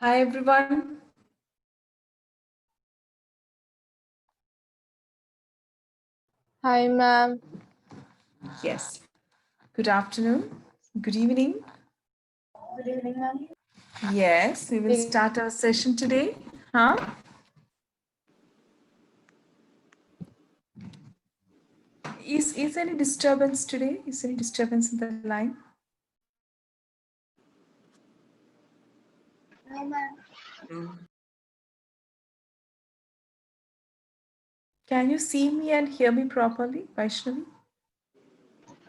Hi everyone. Hi, ma'am. Yes. Good afternoon. Good evening. Good evening, ma'am. Yes, we will start our session today. Huh? Is any disturbance today? Is any disturbance in the line? No, ma'am. Can you see me and hear me properly, Vaishnavi?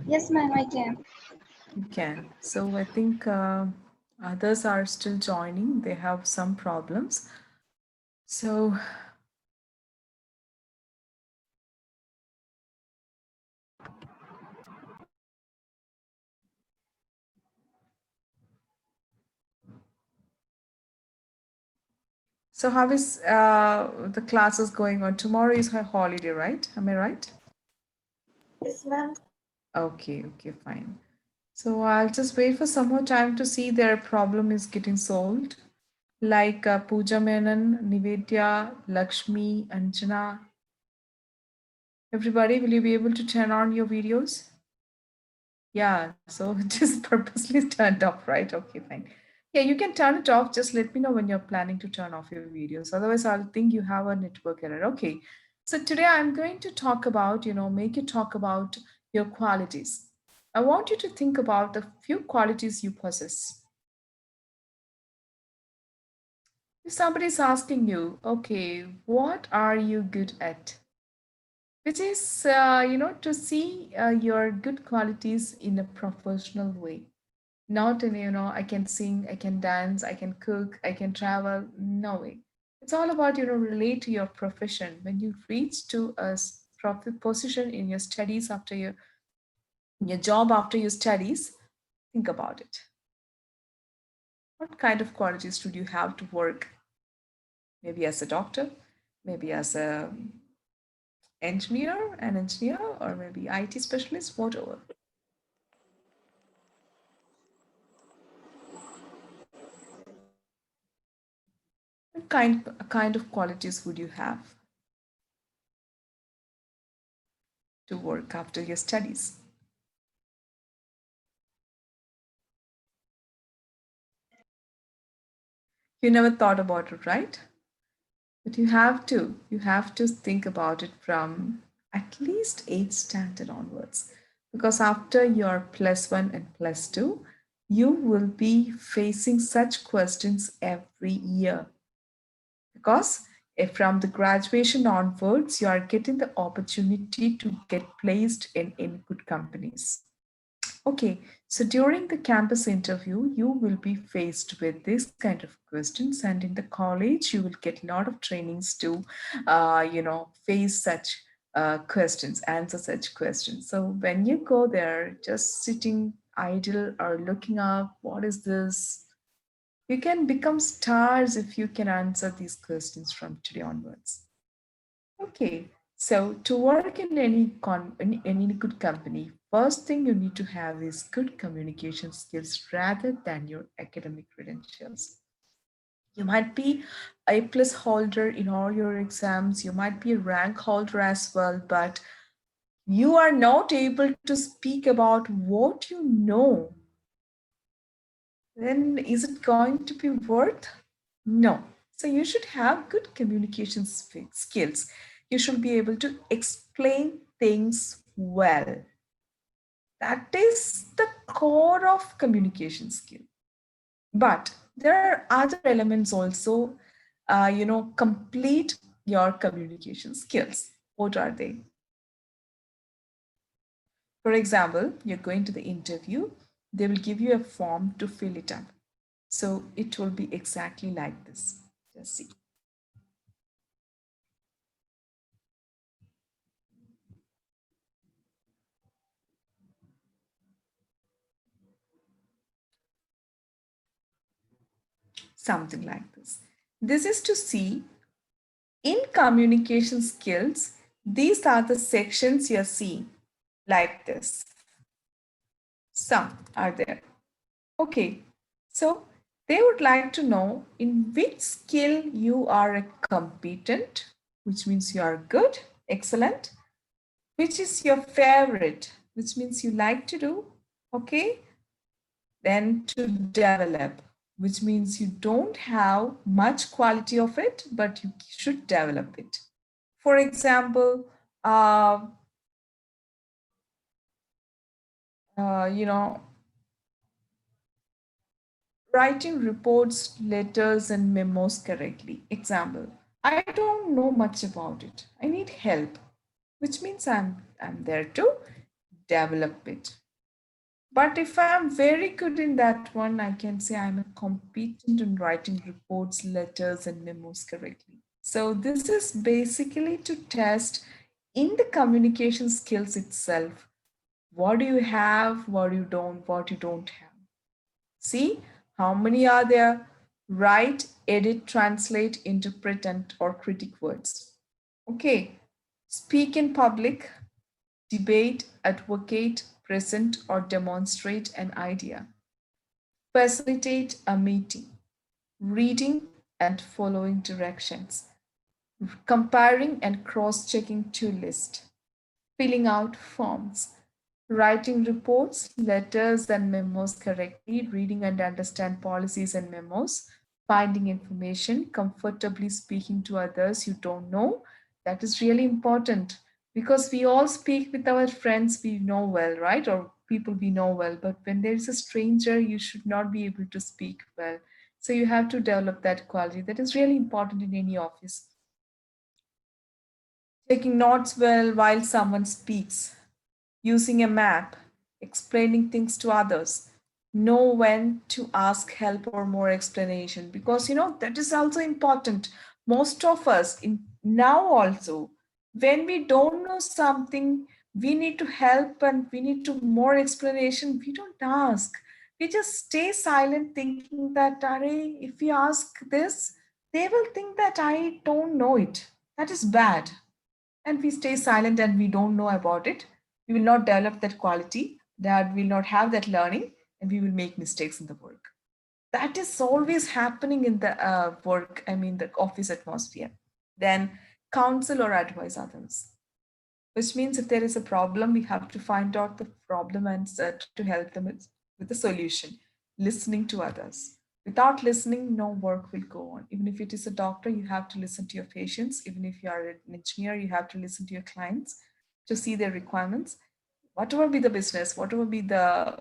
Yes, ma'am, I can. You can. So I think others are still joining. They have some problems. So so how is the classes going on? Tomorrow is her holiday, right? Am I right? Yes, ma'am. Okay, fine. So I'll just wait for some more time to see their problem is getting solved. Like Pooja Menon, Nivedya, Lakshmi, Anjana. Everybody, will you be able to turn on your videos? Yeah, so it is purposely turned off, right? Okay, fine. Yeah, you can turn it off. Just let me know when you're planning to turn off your videos. Otherwise, I'll think you have a network error. Okay. So today I'm going to talk about, make you talk about your qualities. I want you to think about the few qualities you possess. If somebody is asking you, okay, what are you good at? Which is, to see your good qualities in a professional way. Not in, I can sing, I can dance, I can cook, I can travel. No way. It's all about, relate to your profession. When you reach to a profit position in your studies after your job after your studies, think about it. What kind of qualities should you have to work? Maybe as a doctor, maybe as a an engineer, or maybe IT specialist, whatever. What kind of qualities would you have to work after your studies? You never thought about it, right? But you have to think about it from at least 8th standard onwards. Because after your plus one and plus two, you will be facing such questions every year. Because if from the graduation onwards, you are getting the opportunity to get placed in good companies. Okay, so during the campus interview, you will be faced with this kind of questions, and in the college, you will get a lot of trainings to, face such questions, answer such questions. So when you go there, just sitting idle or looking up, what is this? You can become stars if you can answer these questions from today onwards. Okay, so to work in any good company, first thing you need to have is good communication skills rather than your academic credentials. You might be a plus holder in all your exams, you might be a rank holder as well, but you are not able to speak about what you know, then is it going to be worth? No. So you should have good communication skills. You should be able to explain things well. That is the core of communication skill. But there are other elements also, complete your communication skills. What are they? For example, you're going to the interview, they will give you a form to fill it up. So it will be exactly like this. Just see. Something like this. This is to see in communication skills, these are the sections you're seeing like this. Some are there. Okay, so They would like to know in which skill you are a competent, which means you are good, excellent, which is your favorite, which means you like to do, okay? Then to develop, which means you don't have much quality of it, but you should develop it. For example, uh, you know, writing reports, letters, and memos correctly. Example, I don't know much about it. I need help, which means I'm there to develop it. But if I'm very good in that one, I can say I'm a competent in writing reports, letters, and memos correctly. So this is basically to test in the communication skills itself. What do you have, what you don't have. See how many are there? Write, edit, translate, interpret, and or critic words. Okay. Speak in public, debate, advocate, present, or demonstrate an idea. Facilitate a meeting. Reading and following directions. Comparing and cross checking to list. Filling out forms, writing reports, letters, and memos correctly, reading and understand policies and memos, finding information, comfortably speaking to others you don't know. That is really important because we all speak with our friends we know well, right? Or people we know well. But when there is a stranger, you should not be able to speak well. So you have to develop that quality. That is really important in any office. Taking notes well while someone speaks, using a map, explaining things to others, know when to ask help or more explanation because that is also important. Most of us in now also, when we don't know something, we need to help and we need to more explanation. We don't ask. We just stay silent thinking that if we ask this, they will think that I don't know it. That is bad, and we stay silent and we don't know about it, we will not develop that quality, that will not have that learning, and we will make mistakes in the work. That is always happening in the work, I mean, the office atmosphere. Then counsel or advise others, which means if there is a problem, we have to find out the problem and try to help them with a solution. Listening to others. Without listening, no work will go on. Even if it is a doctor, you have to listen to your patients. Even if you are an engineer, you have to listen to your clients to see their requirements. Whatever be the business, whatever be the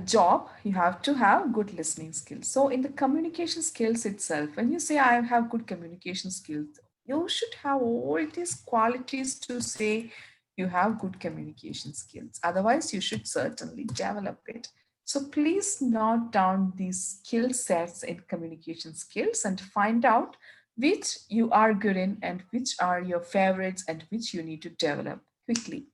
job, you have to have good listening skills. So in the communication skills itself, when you say I have good communication skills, you should have all these qualities to say you have good communication skills. Otherwise, you should certainly develop it. So please note down these skill sets in communication skills and find out which you are good in and which are your favorites and which you need to develop quickly.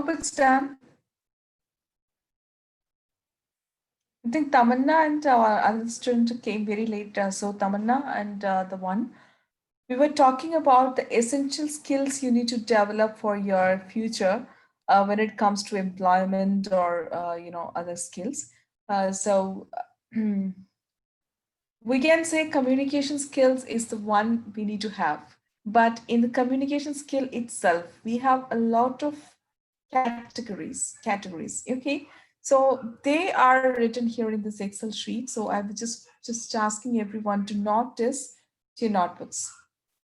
hope it's done. I think Tamanna and other student came very late. So Tamanna and the one we were talking about the essential skills you need to develop for your future when it comes to employment or other skills. So we can say communication skills is the one we need to have, but in the communication skill itself we have a lot of categories, okay? So they are written here in this Excel sheet, so I was just asking everyone to notice to your notebooks.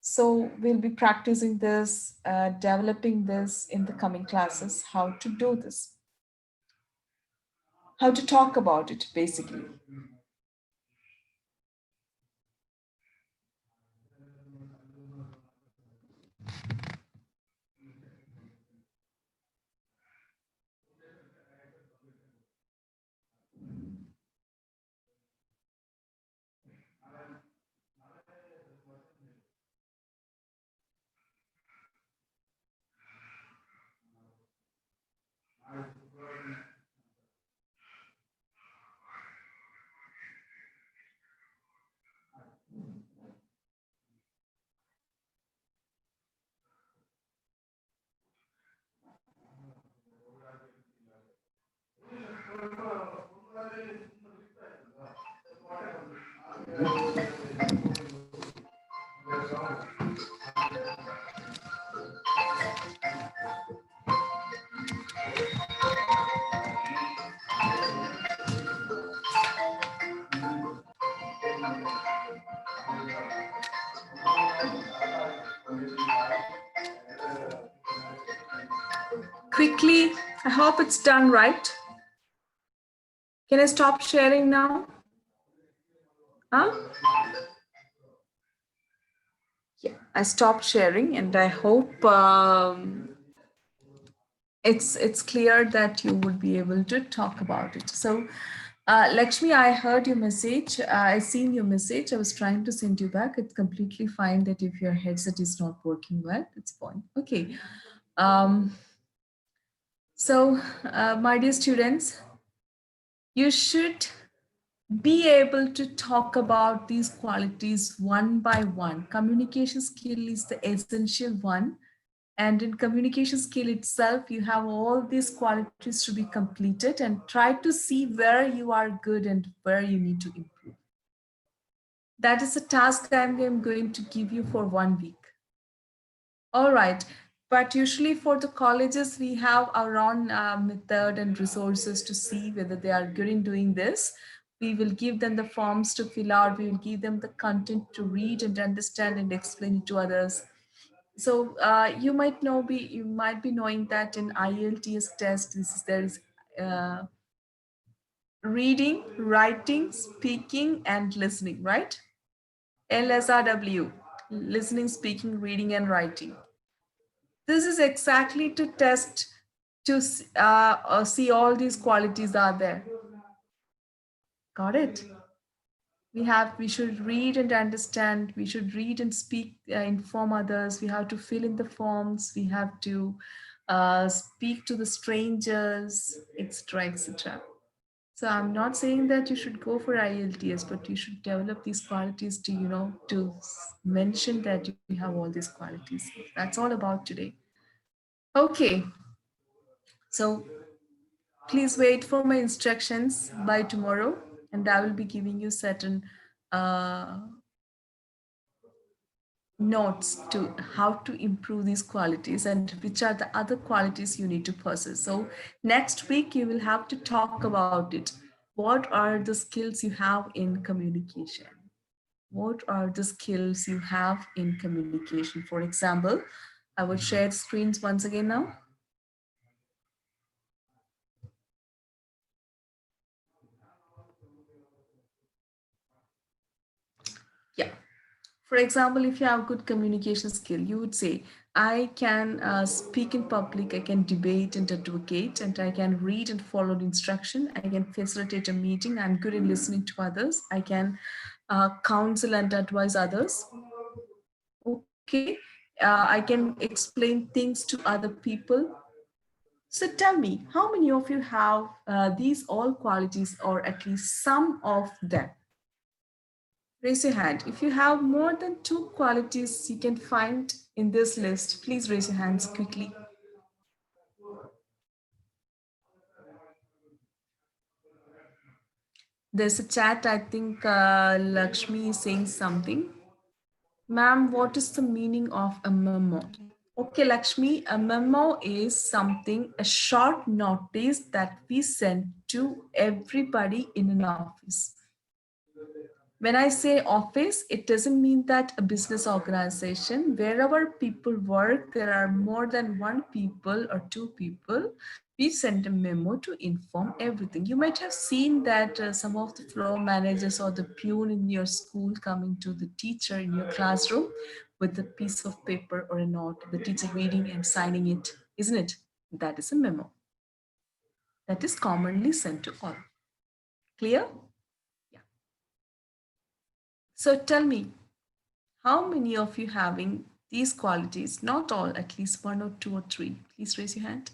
So we'll be practicing this, developing this in the coming classes, how to do this, how to talk about it basically. Quickly, I hope it's done right. Can I stop sharing now? Huh? Yeah, I stopped sharing, and I hope it's clear that you would be able to talk about it. So, Lakshmi, I heard your message. I seen your message. I was trying to send you back. It's completely fine that if your headset is not working well, it's fine. Okay. Um, so, my dear students, you should be able to talk about these qualities one by one. Communication skill is the essential one. And in communication skill itself, you have all these qualities to be completed and try to see where you are good and where you need to improve. That is a task I'm going to give you for 1 week. All right. But usually for the colleges, we have our own method and resources to see whether they are good in doing this. We will give them the forms to fill out. We will give them the content to read and understand and explain it to others. So you might be knowing that in IELTS test, there is uh, reading, writing, speaking, and listening, right? LSRW, listening, speaking, reading, and writing. This is exactly to test to see all these qualities are there. Got it? We should read and understand. We should read and speak, inform others. We have to fill in the forms. We have to speak to the strangers, etc., etc. So I'm not saying that you should go for IELTS, but you should develop these qualities to mention that you have all these qualities. That's all about today. Okay, so please wait for my instructions by tomorrow, and I will be giving you certain uh, notes to how to improve these qualities and which are the other qualities you need to possess. So next week you will have to talk about it. What are the skills you have in communication? What are the skills you have in communication? For example, I will share screens once again now. Yeah. For example, if you have good communication skill, you would say, I can speak in public, I can debate and advocate, and I can read and follow the instruction. I can facilitate a meeting. I'm good in listening to others. I can counsel and advise others. Okay. I can explain things to other people. So tell me, how many of you have these all qualities or at least some of them? Raise your hand. If you have more than two qualities you can find in this list, please raise your hands quickly. There's a chat, I think Lakshmi is saying something. Ma'am, what is the meaning of a memo? Okay, Lakshmi, a memo is something, a short notice that we send to everybody in an office. When I say office, it doesn't mean that a business organization, wherever people work, there are more than one people or two people. We send a memo to inform everything. You might have seen that some of the floor managers or the peon in your school coming to the teacher in your classroom with a piece of paper or a note, the teacher reading and signing it, isn't it? That is a memo that is commonly sent to all. Clear? Yeah. So tell me, how many of you having these qualities? Not all, at least one or two or three. Please raise your hand.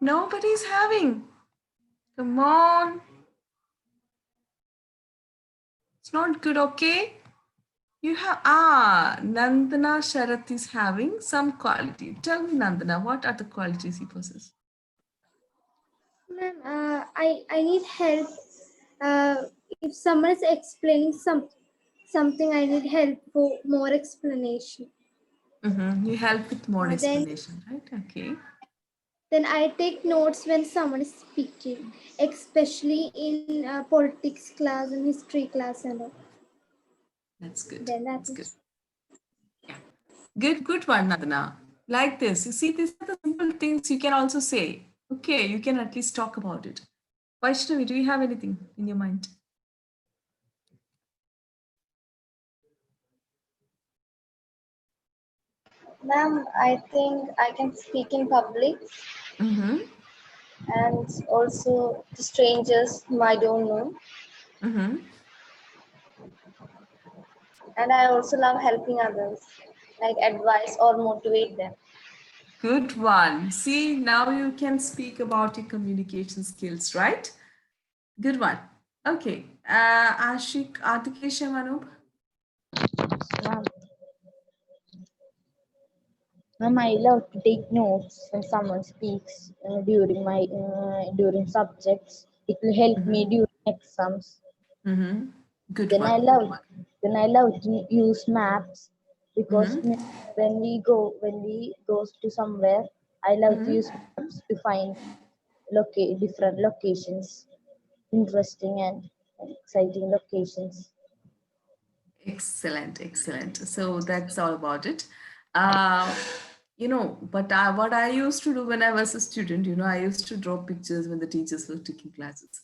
Nobody's having. Come on. It's not good, okay? You have, Nandana Sharath is having some quality. Tell me, Nandana, what are the qualities he possesses? Ma'am, I need help. If someone is explaining something, I need help for more explanation. You help with more Then explanation, right? Okay, I take notes when someone is speaking, especially in politics class and history class and all. that's good. Then that That's good. is. Yeah. Good one, Nandana. Like this. You see, these are the simple things you can also say. Okay, you can at least talk about it. Vaishnavi, do you have anything in your mind? Ma'am, I think I can speak in public Mm-hmm. and also to strangers whom I don't know. Mm-hmm. And I also love helping others, like advise or motivate them. Good one. See, now you can speak about your communication skills, right? Good one. Okay. Ashik, Atikesha, Manub. Ma'am, I love to take notes when someone speaks during subjects. It will help me during exams. Mm-hmm. Good Then one. I love then I love to use maps because when we go to somewhere, I love to use maps to find different locations, interesting and exciting locations. Excellent, excellent. So that's all about it. But what I used to do when I was a student, I used to draw pictures when the teachers were taking classes.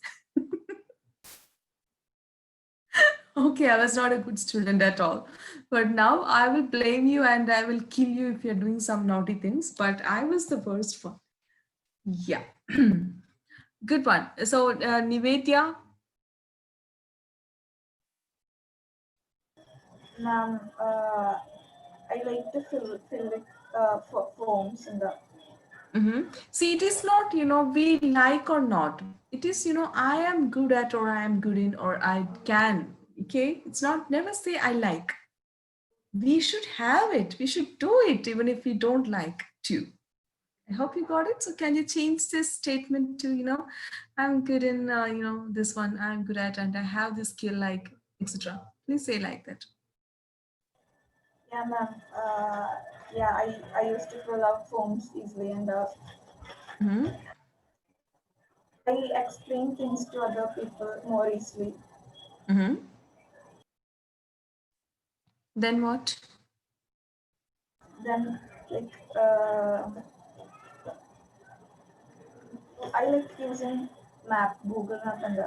Okay, I was not a good student at all. But now I will blame you and I will kill you if you're doing some naughty things. But I was the worst one. Yeah. Good one. So, Nivedya, Ma'am, I like to fill with forms in the. see, it is not, we like or not. It is, I am good at or I am good in or I can. Okay. It's not, never say I like. We should have it. We should do it even if we don't like to. I hope you got it. So can you change this statement to, I'm good in, this one, I'm good at, and I have this skill, like, etc. Please say like that. Yeah, ma'am. Yeah, I used to fill out forms easily and Hmm. I explain things to other people more easily. Hmm. Then what? Then, like, uh, I like using Google Map and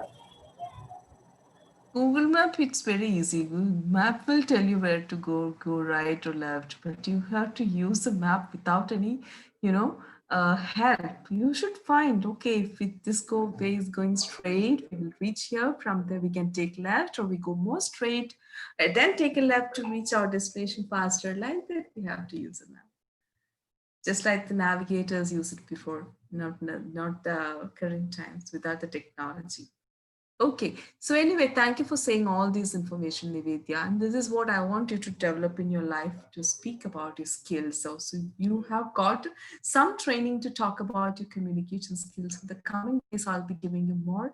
Google Map, it's very easy. Google Map will tell you where to go right or left, but you have to use the map without any, you know, help, you should find, okay, if this way is going straight, we will reach here. From there, we can take left, or we go more straight, and then take a left to reach our destination faster. Like that, we have to use a map. Just like the navigators use it before, not the current times without the technology. Okay, so anyway, thank you for saying all this information, Nivedya. And this is what I want you to develop in your life, to speak about your skills. So you have got some training to talk about your communication skills. In the coming days, I'll be giving you more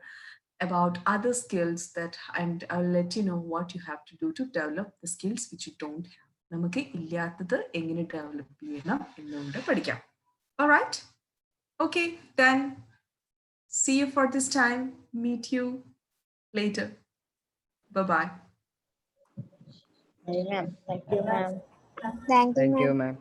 about other skills that, and I'll let you know what you have to do to develop the skills which you don't have. നമുക്ക് ഇല്ലാത്തത് എങ്ങനെ develop ചെയ്യണം എന്നുകൂടെ പഠിക്കാം. All right? Okay, then see you for this time. Meet you later. Bye-bye. Hey, ma'am. Thank you, ma'am. Thank you, Thank you, ma'am. ma'am.